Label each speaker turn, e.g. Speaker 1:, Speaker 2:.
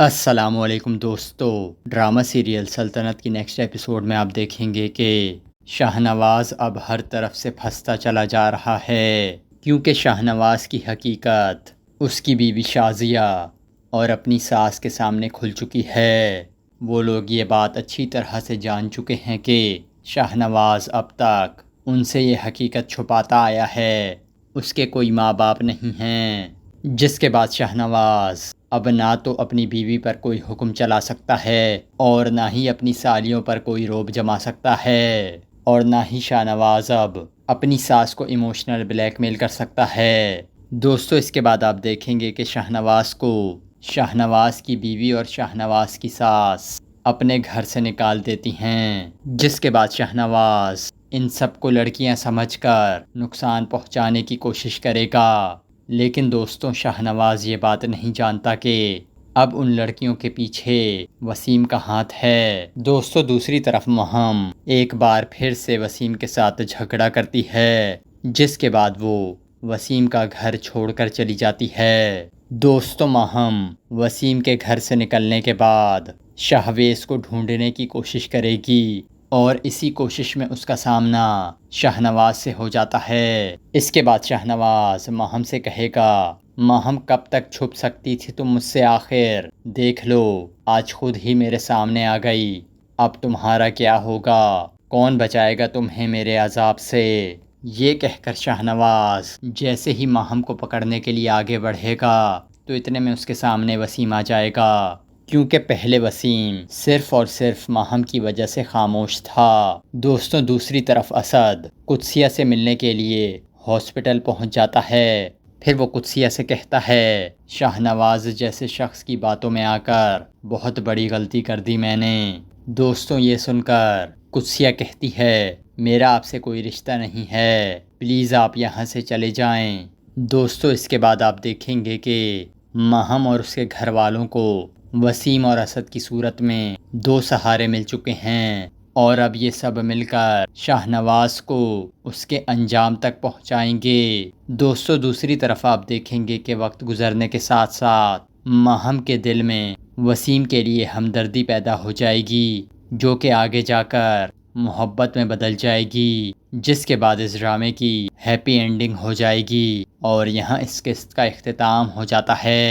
Speaker 1: السلام علیکم دوستو، ڈرامہ سیریل سلطنت کی نیکسٹ ایپیسوڈ میں آپ دیکھیں گے کہ شاہ نواز اب ہر طرف سے پھنستا چلا جا رہا ہے، کیونکہ شاہ نواز کی حقیقت اس کی بیوی شازیہ اور اپنی ساس کے سامنے کھل چکی ہے۔ وہ لوگ یہ بات اچھی طرح سے جان چکے ہیں کہ شاہ نواز اب تک ان سے یہ حقیقت چھپاتا آیا ہے، اس کے کوئی ماں باپ نہیں ہیں، جس کے بعد شاہ نواز اب نہ تو اپنی بیوی پر کوئی حکم چلا سکتا ہے اور نہ ہی اپنی سالیوں پر کوئی روب جما سکتا ہے، اور نہ ہی شاہ نواز اب اپنی ساس کو ایموشنل بلیک میل کر سکتا ہے۔ دوستو، اس کے بعد آپ دیکھیں گے کہ شاہ نواز کو شاہ نواز کی بیوی اور شاہ نواز کی ساس اپنے گھر سے نکال دیتی ہیں، جس کے بعد شاہ نواز ان سب کو لڑکیاں سمجھ کر نقصان پہنچانے کی کوشش کرے گا۔ لیکن دوستوں، شاہ نواز یہ بات نہیں جانتا کہ اب ان لڑکیوں کے پیچھے وسیم کا ہاتھ ہے۔ دوستوں، دوسری طرف مہم ایک بار پھر سے وسیم کے ساتھ جھگڑا کرتی ہے، جس کے بعد وہ وسیم کا گھر چھوڑ کر چلی جاتی ہے۔ دوستوں، مہم وسیم کے گھر سے نکلنے کے بعد شہویز کو ڈھونڈنے کی کوشش کرے گی، اور اسی کوشش میں اس کا سامنا شاہ نواز سے ہو جاتا ہے۔ اس کے بعد شاہ نواز ماہم سے کہے گا، ماہم کب تک چھپ سکتی تھی تم مجھ سے؟ آخر دیکھ لو، آج خود ہی میرے سامنے آ گئی، اب تمہارا کیا ہوگا؟ کون بچائے گا تمہیں میرے عذاب سے؟ یہ کہہ کر شاہ نواز جیسے ہی ماہم کو پکڑنے کے لیے آگے بڑھے گا تو اتنے میں اس کے سامنے وسیم آ جائے گا، کیونکہ پہلے وسیم صرف اور صرف ماہم کی وجہ سے خاموش تھا۔ دوستوں، دوسری طرف اسد قدسیہ سے ملنے کے لیے ہاسپٹل پہنچ جاتا ہے۔ پھر وہ قدسیہ سے کہتا ہے، شاہ نواز جیسے شخص کی باتوں میں آ کر بہت بڑی غلطی کر دی میں نے۔ دوستوں، یہ سن کر قدسیہ کہتی ہے، میرا آپ سے کوئی رشتہ نہیں ہے، پلیز آپ یہاں سے چلے جائیں۔ دوستوں، اس کے بعد آپ دیکھیں گے کہ ماہم اور اس کے گھر والوں کو وسیم اور اسد کی صورت میں دو سہارے مل چکے ہیں، اور اب یہ سب مل کر شاہ نواز کو اس کے انجام تک پہنچائیں گے۔ دوستوں، دوسری طرف آپ دیکھیں گے کہ وقت گزرنے کے ساتھ ساتھ ماہم کے دل میں وسیم کے لیے ہمدردی پیدا ہو جائے گی، جو کہ آگے جا کر محبت میں بدل جائے گی، جس کے بعد اس ڈرامے کی ہیپی اینڈنگ ہو جائے گی، اور یہاں اس قسط کا اختتام ہو جاتا ہے۔